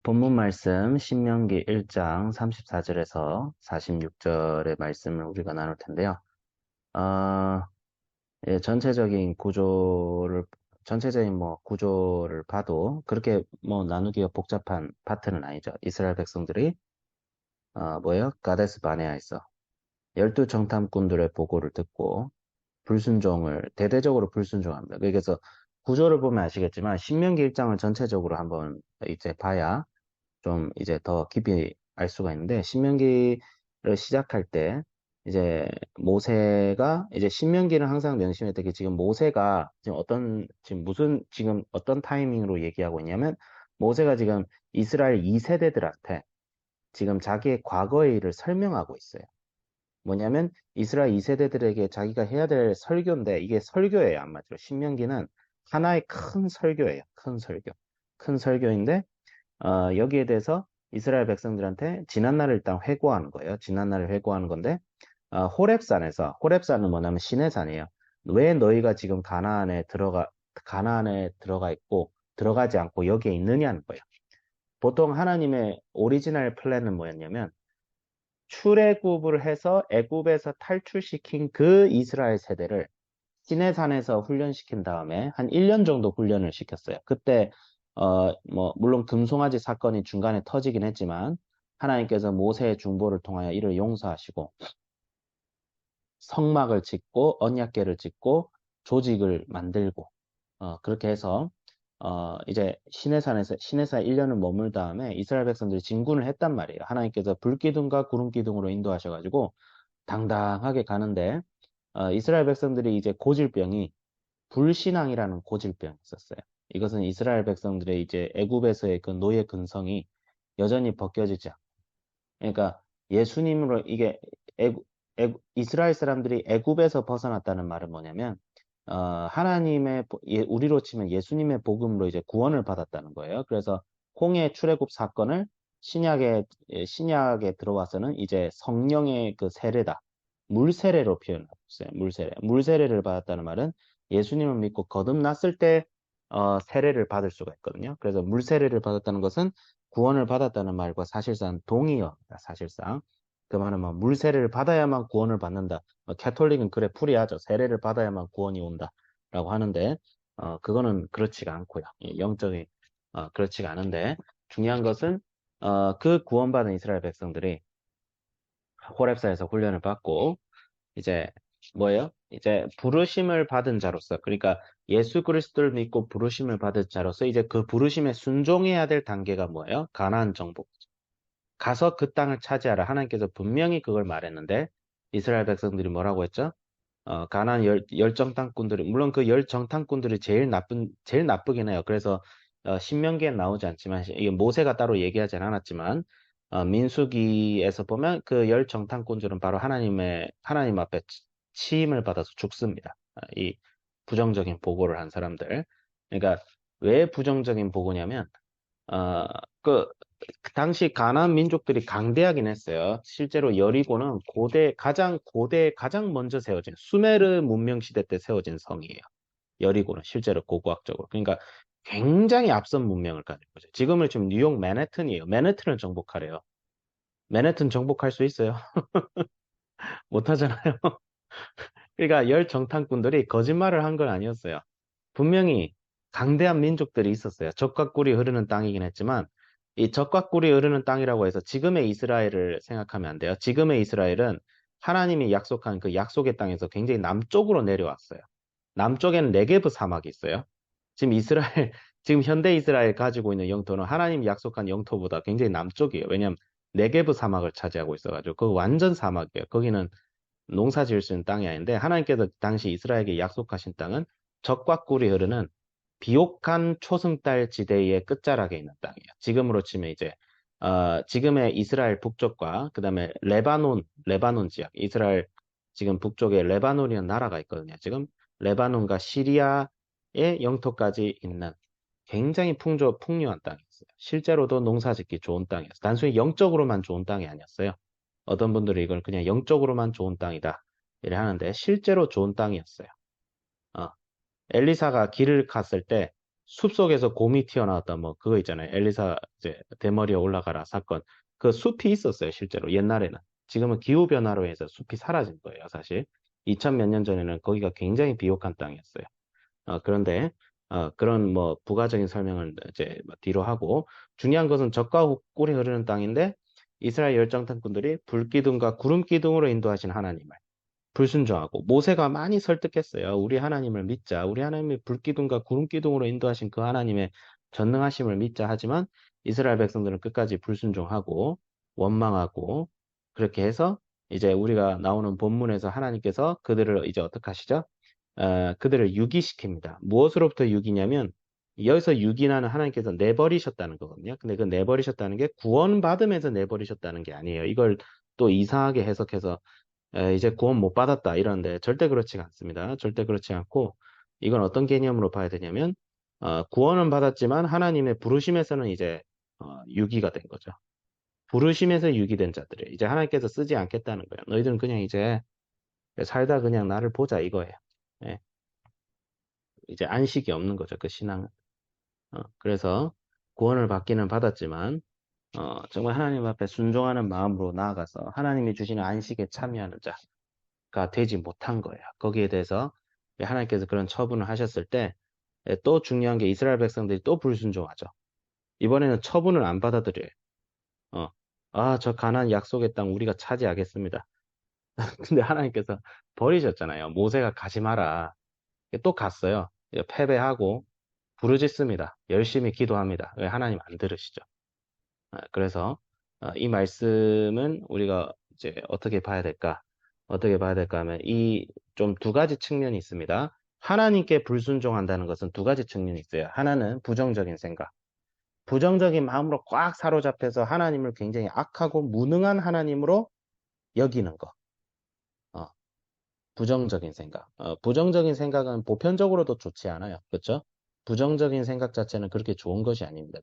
본문 말씀 신명기 1장 34절에서 46절의 말씀을 우리가 나눌 텐데요. 어, 전체적인 구조를 봐도 그렇게 나누기가 복잡한 파트는 아니죠. 이스라엘 백성들이 뭐예요? 가데스 바네아에서 12정탐꾼들의 보고를 듣고 대대적으로 불순종합니다. 그래서 구조를 보면 아시겠지만 신명기 1장을 전체적으로 한번 이제 봐야 좀 이제 더 깊이 알 수가 있는데, 신명기를 시작할 때 이제 모세가 이제 신명기는 항상 명심했던 게, 지금 모세가 지금 어떤 타이밍으로 얘기하고 있냐면, 모세가 지금 이스라엘 2세대들한테 지금 자기의 과거의 일을 설명하고 있어요. 뭐냐면 이스라엘 2세대들에게 자기가 해야 될 설교인데, 이게 설교예요, 한마디로. 신명기는 하나의 큰 설교예요. 큰 설교. 큰 설교인데, 여기에 대해서 이스라엘 백성들한테 지난날을 일단 회고하는 거예요. 지난날을 회고하는 건데, 호렙산은 뭐냐면 신의 산이에요. 왜 너희가 지금 가나안에 들어가 있고, 들어가지 않고 여기에 있느냐는 거예요. 보통 하나님의 오리지널 플랜은 뭐였냐면, 출애굽을 해서 애굽에서 탈출시킨 그 이스라엘 세대를 시내산에서 훈련시킨 다음에 한 1년 정도 훈련을 시켰어요. 그때 물론 금송아지 사건이 중간에 터지긴 했지만, 하나님께서 모세의 중보를 통하여 이를 용서하시고 성막을 짓고 언약궤를 짓고 조직을 만들고, 그렇게 해서 이제 시내산 1년을 머물 다음에 이스라엘 백성들이 진군을 했단 말이에요. 하나님께서 불기둥과 구름기둥으로 인도하셔가지고 당당하게 가는데, 이스라엘 백성들이 이제 고질병이 불신앙이라는 고질병이 있었어요. 이것은 이스라엘 백성들의 이제 애굽에서의 그 노예 근성이 여전히 벗겨지지 않고, 그러니까 예수님으로 이게 이스라엘 사람들이 애굽에서 벗어났다는 말은 뭐냐면, 우리로 치면 예수님의 복음으로 이제 구원을 받았다는 거예요. 그래서 홍해 출애굽 사건을 신약에 들어와서는 이제 성령의 그 세례다. 물세례로 표현하고 있어요. 물세례. 물세례를 받았다는 말은 예수님을 믿고 거듭났을 때 세례를 받을 수가 있거든요. 그래서 물세례를 받았다는 것은 구원을 받았다는 말과 사실상 동의어입니다. 사실상. 그 말은 뭐 물세례를 받아야만 구원을 받는다. 캐톨릭은 그래 풀이하죠. 세례를 받아야만 구원이 온다라고 하는데, 그거는 그렇지가 않고요. 영적인 그렇지가 않은데, 중요한 것은 그 구원받은 이스라엘 백성들이 호렙사에서 훈련을 받고 이제 뭐예요? 이제 부르심을 받은 자로서, 그러니까 예수 그리스도를 믿고 부르심을 받은 자로서 이제 그 부르심에 순종해야 될 단계가 뭐예요? 가나안 정복. 가서 그 땅을 차지하라. 하나님께서 분명히 그걸 말했는데, 이스라엘 백성들이 뭐라고 했죠? 가나안 열정탐꾼들이, 물론 그 열정탐꾼들이 제일 나쁘긴 해요. 그래서 신명기엔 나오지 않지만, 이게 모세가 따로 얘기하진 않았지만, 민수기에서 보면 그 열정탐꾼들은 바로 하나님 앞에 치임을 받아서 죽습니다. 이 부정적인 보고를 한 사람들. 그러니까 왜 부정적인 보고냐면, 어, 그 당시 가나안 민족들이 강대하긴 했어요. 실제로 여리고는 가장 먼저 세워진 수메르 문명 시대 때 세워진 성이에요. 여리고는 실제로 고고학적으로. 그러니까 굉장히 앞선 문명을 가지고 있어요. 지금은 지금 뉴욕 맨해튼이에요. 맨해튼을 정복하래요. 맨해튼 정복할 수 있어요? 못하잖아요. 그러니까 열 정탐꾼들이 거짓말을 한 건 아니었어요. 분명히 강대한 민족들이 있었어요. 적과 꿀이 흐르는 땅이긴 했지만, 이 적과 꿀이 흐르는 땅이라고 해서 지금의 이스라엘을 생각하면 안 돼요. 지금의 이스라엘은 하나님이 약속한 그 약속의 땅에서 굉장히 남쪽으로 내려왔어요. 남쪽에는 네게브 사막이 있어요. 지금 지금 현대 이스라엘 가지고 있는 영토는 하나님이 약속한 영토보다 굉장히 남쪽이에요. 왜냐하면 네게브 사막을 차지하고 있어가지고, 그거 완전 사막이에요. 거기는 농사 지을 수 있는 땅이 아닌데, 하나님께서 당시 이스라엘에게 약속하신 땅은 적과 꿀이 흐르는 비옥한 초승달 지대의 끝자락에 있는 땅이에요. 지금으로 치면 이제 지금의 이스라엘 북쪽과 그다음에 레바논 지역, 이스라엘 지금 북쪽에 레바논이라는 나라가 있거든요. 지금 레바논과 시리아의 영토까지 있는 굉장히 풍요한 땅이었어요. 실제로도 농사짓기 좋은 땅이었어요. 단순히 영적으로만 좋은 땅이 아니었어요. 어떤 분들이 이걸 그냥 영적으로만 좋은 땅이다 이래 하는데, 실제로 좋은 땅이었어요. 어, 엘리사가 길을 갔을 때 숲속에서 곰이 튀어나왔다, 뭐, 그거 있잖아요. 엘리사, 이제, 대머리에 올라가라 사건. 그 숲이 있었어요, 실제로. 옛날에는. 지금은 기후변화로 해서 숲이 사라진 거예요, 사실. 2000 몇 년 전에는 거기가 굉장히 비옥한 땅이었어요. 그런데, 그런 뭐, 부가적인 설명을 이제 뭐 뒤로 하고, 중요한 것은 적과 꿀이 흐르는 땅인데, 이스라엘 열정탐꾼들이 불기둥과 구름기둥으로 인도하신 하나님을 불순종하고 모세가 많이 설득했어요. 우리 하나님을 믿자. 우리 하나님이 불기둥과 구름기둥으로 인도하신 그 하나님의 전능하심을 믿자. 하지만 이스라엘 백성들은 끝까지 불순종하고 원망하고 그렇게 해서 이제 우리가 나오는 본문에서 하나님께서 그들을 이제 어떻게 하시죠? 그들을 유기시킵니다. 무엇으로부터 유기냐면 여기서 유기나는 하나님께서 내버리셨다는 거거든요. 근데 그 내버리셨다는 게 구원받으면서 내버리셨다는 게 아니에요. 이걸 또 이상하게 해석해서 이제 구원 못 받았다 이러는데 절대 그렇지가 않습니다. 절대 그렇지 않고 이건 어떤 개념으로 봐야 되냐면 구원은 받았지만 하나님의 부르심에서는 이제 유기가 된 거죠. 부르심에서 유기된 자들이 이제 하나님께서 쓰지 않겠다는 거예요. 너희들은 그냥 이제 살다 그냥 나를 보자 이거예요. 예, 이제 안식이 없는 거죠. 그 신앙은. 그래서 구원을 받기는 받았지만 정말 하나님 앞에 순종하는 마음으로 나아가서 하나님이 주시는 안식에 참여하는 자. 가 되지 못한 거예요. 거기에 대해서 하나님께서 그런 처분을 하셨을 때 또 중요한 게 이스라엘 백성들이 또 불순종하죠. 이번에는 처분을 안 받아들여요. 어, 저 가나안 약속의 땅 우리가 차지하겠습니다. 근데 하나님께서 버리셨잖아요. 모세가 가지 마라. 또 갔어요. 패배하고 부르짖습니다. 열심히 기도합니다. 왜 하나님 안 들으시죠? 그래서 이 말씀은 우리가 이제 어떻게 봐야 될까? 어떻게 봐야 될까 하면 이 좀 두 가지 측면이 있습니다. 하나님께 불순종한다는 것은 두 가지 측면이 있어요. 하나는 부정적인 생각. 부정적인 마음으로 꽉 사로잡혀서 하나님을 굉장히 악하고 무능한 하나님으로 여기는 거. 어, 부정적인 생각. 부정적인 생각은 보편적으로도 좋지 않아요. 그렇죠? 부정적인 생각 자체는 그렇게 좋은 것이 아닙니다.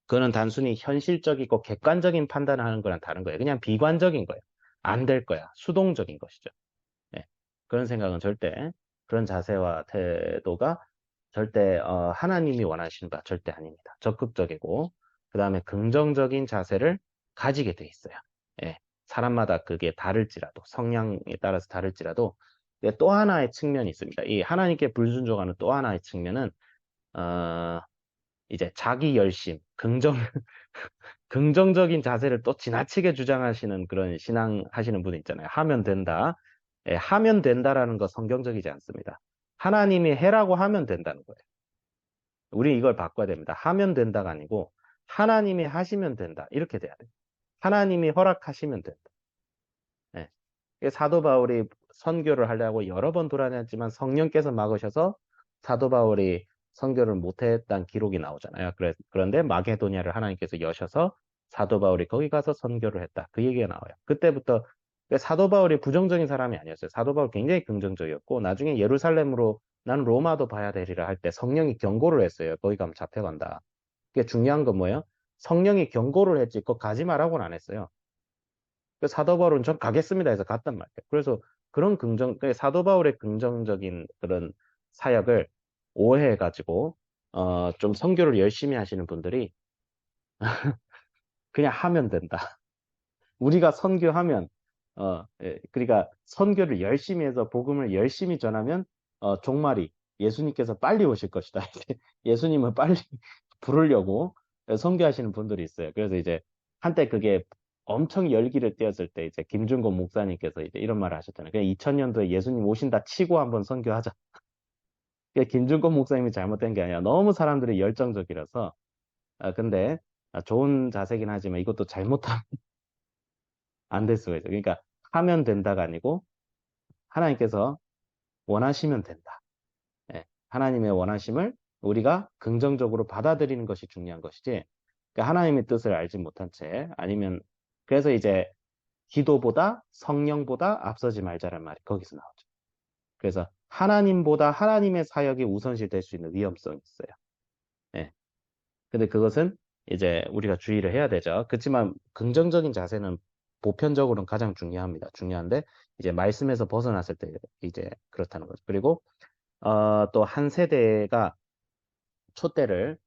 그거는 단순히 현실적이고 객관적인 판단을 하는 거랑 다른 거예요. 그냥 비관적인 거예요. 안 될 거야. 수동적인 것이죠. 네. 그런 생각은 절대, 그런 자세와 태도가 절대, 하나님이 원하시는 바 절대 아닙니다. 적극적이고, 그 다음에 긍정적인 자세를 가지게 돼 있어요. 예. 사람마다 그게 다를지라도, 성향에 따라서 다를지라도, 또 하나의 측면이 있습니다. 이 하나님께 불순종하는 또 하나의 측면은, 어, 이제 자기 열심, 긍정적인 자세를 또 지나치게 주장하시는 그런 신앙 하시는 분 있잖아요. 하면 된다. 예, 하면 된다라는 거 성경적이지 않습니다. 하나님이 해라고 하면 된다는 거예요. 우리 이걸 바꿔야 됩니다. 하면 된다가 아니고 하나님이 하시면 된다. 이렇게 돼야 돼요. 하나님이 허락하시면 된다. 예. 사도 바울이 선교를 하려고 여러 번 돌아다녔지만 성령께서 막으셔서 사도 바울이 선교를 못했다는 기록이 나오잖아요. 그런데 마게도냐를 하나님께서 여셔서 사도 바울이 거기 가서 선교를 했다. 그 얘기가 나와요. 그때부터 사도 바울이 부정적인 사람이 아니었어요. 사도 바울 굉장히 긍정적이었고 나중에 예루살렘으로 나는 로마도 봐야 되리라 할 때 성령이 경고를 했어요. 거기 가면 잡혀간다. 그게 중요한 건 뭐예요? 성령이 경고를 했지 그거 가지 말라고는 안 했어요. 사도 바울은 전 가겠습니다 해서 갔단 말이에요. 그래서 그런 사도 바울의 긍정적인 그런 사역을 오해해가지고, 좀 선교를 열심히 하시는 분들이 그냥 하면 된다. 우리가 선교하면, 그러니까 선교를 열심히 해서 복음을 열심히 전하면, 종말이 예수님께서 빨리 오실 것이다. 예수님을 빨리 부르려고 선교하시는 분들이 있어요. 그래서 이제 한때 그게 엄청 열기를 띄었을 때 이제 김준곤 목사님께서 이제 이런 말을 하셨잖아요. 그냥 2000년도에 예수님 오신다 치고 한번 선교하자. 그게 김준곤 목사님이 잘못된 게 아니라 너무 사람들이 열정적이라서 근데 좋은 자세긴 하지만 이것도 잘못하면 안 될 수가 있어요. 그러니까 하면 된다가 아니고 하나님께서 원하시면 된다. 예, 하나님의 원하심을 우리가 긍정적으로 받아들이는 것이 중요한 것이지 그러니까 하나님의 뜻을 알지 못한 채 아니면 그래서 이제 기도보다 성령보다 앞서지 말자란 말이 거기서 나오죠. 그래서 하나님보다 하나님의 사역이 우선시 될 수 있는 위험성이 있어요. 예. 근데 그것은 이제 우리가 주의를 해야 되죠. 그렇지만 긍정적인 자세는 보편적으로는 가장 중요합니다. 중요한데 이제 말씀에서 벗어났을 때 이제 그렇다는 거죠. 그리고 또 한 세대가 촛대를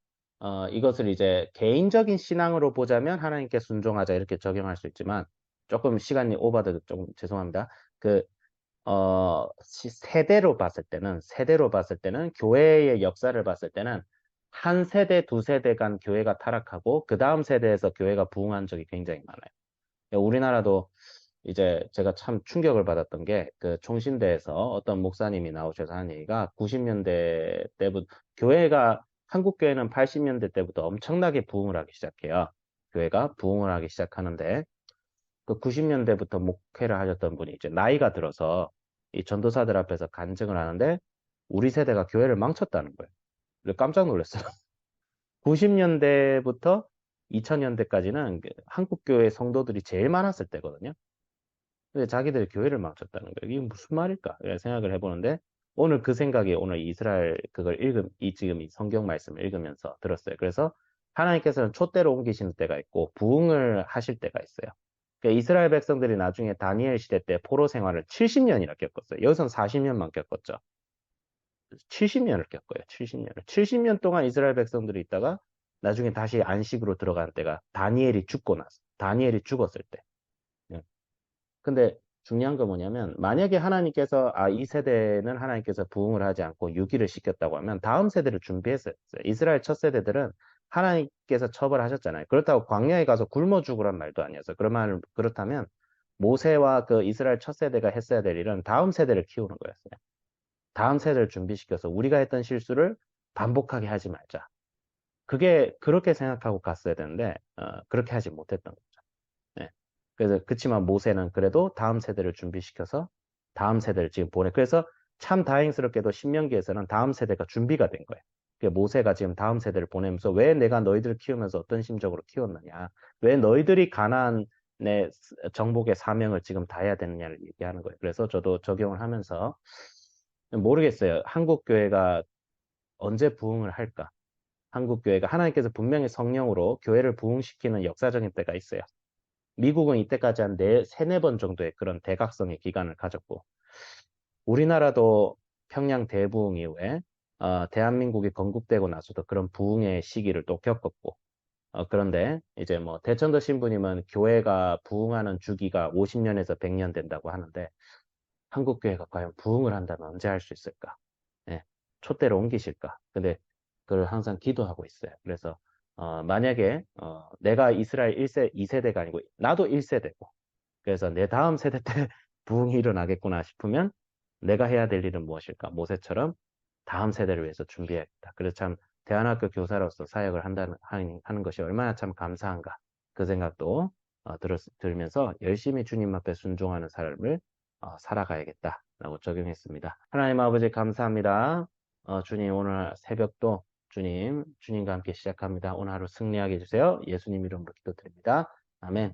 이것을 이제 개인적인 신앙으로 보자면 하나님께 순종하자 이렇게 적용할 수 있지만 조금 시간이 오버돼도 좀 죄송합니다. 그 세대로 봤을 때는 교회의 역사를 봤을 때는 한 세대, 두 세대 간 교회가 타락하고 그 다음 세대에서 교회가 부흥한 적이 굉장히 많아요. 우리나라도 이제 제가 참 충격을 받았던 게 그 총신대에서 어떤 목사님이 나오셔서 한 얘기가 90년대 때부터 교회가 한국 교회는 80년대 때부터 엄청나게 부흥을 하기 시작해요. 교회가 부흥을 하기 시작하는데 그 90년대부터 목회를 하셨던 분이 이제 나이가 들어서 이 전도사들 앞에서 간증을 하는데 우리 세대가 교회를 망쳤다는 거예요. 그래서 깜짝 놀랐어요. 90년대부터 2000년대까지는 한국 교회 성도들이 제일 많았을 때거든요. 근데 자기들이 교회를 망쳤다는 거예요. 이게 무슨 말일까? 생각을 해보는데 오늘 그 생각이 오늘 이스라엘 그걸 지금 이 성경 말씀을 읽으면서 들었어요. 그래서 하나님께서는 촛대로 옮기시는 때가 있고 부흥을 하실 때가 있어요. 그러니까 이스라엘 백성들이 나중에 다니엘 시대 때 포로 생활을 70년이나 겪었어요. 여기서는 40년만 겪었죠. 70년을 겪어요. 70년을. 70년 동안 이스라엘 백성들이 있다가 나중에 다시 안식으로 들어간 때가 다니엘이 죽고 나서 다니엘이 죽었을 때. 예. 근데 중요한 건 뭐냐면 만약에 하나님께서 이 세대는 하나님께서 부흥을 하지 않고 유기를 시켰다고 하면 다음 세대를 준비했어요. 이스라엘 첫 세대들은 하나님께서 처벌하셨잖아요. 그렇다고 광야에 가서 굶어 죽으란 말도 아니었어요. 그렇다면 모세와 그 이스라엘 첫 세대가 했어야 될 일은 다음 세대를 키우는 거였어요. 다음 세대를 준비시켜서 우리가 했던 실수를 반복하게 하지 말자. 그게 그렇게 생각하고 갔어야 되는데 그렇게 하지 못했던 거죠. 네. 그래서 그치만 모세는 그래도 다음 세대를 준비시켜서 다음 세대를 지금 그래서 참 다행스럽게도 신명기에서는 다음 세대가 준비가 된 거예요. 모세가 지금 다음 세대를 보내면서 왜 내가 너희들을 키우면서 어떤 심적으로 키웠느냐, 왜 너희들이 가나안의 정복의 사명을 지금 다해야 되느냐를 얘기하는 거예요. 그래서 저도 적용을 하면서 모르겠어요. 한국 교회가 언제 부흥을 할까? 한국 교회가 하나님께서 분명히 성령으로 교회를 부흥시키는 역사적인 때가 있어요. 미국은 이때까지 한 세네 번 정도의 그런 대각성의 기간을 가졌고, 우리나라도 평양 대부흥 이후에, 대한민국이 건국되고 나서도 그런 부흥의 시기를 또 겪었고, 그런데 이제 뭐 대천도 신부님은 교회가 부흥하는 주기가 50년에서 100년 된다고 하는데, 한국 교회가 과연 부흥을 한다면 언제 할 수 있을까? 예, 촛대로 옮기실까? 근데 그걸 항상 기도하고 있어요. 그래서 만약에 내가 이스라엘 1세, 2세대가 아니고 나도 1세대고 그래서 내 다음 세대 때 부흥이 일어나겠구나 싶으면 내가 해야 될 일은 무엇일까? 모세처럼 다음 세대를 위해서 준비해야겠다. 그래서 참 대안학교 교사로서 사역을 하는 것이 얼마나 참 감사한가. 그 생각도 들으면서 열심히 주님 앞에 순종하는 삶을 살아가야겠다라고 적용했습니다. 하나님 아버지 감사합니다. 주님 오늘 새벽도 주님과 함께 시작합니다. 오늘 하루 승리하게 해주세요. 예수님 이름으로 기도드립니다. 아멘.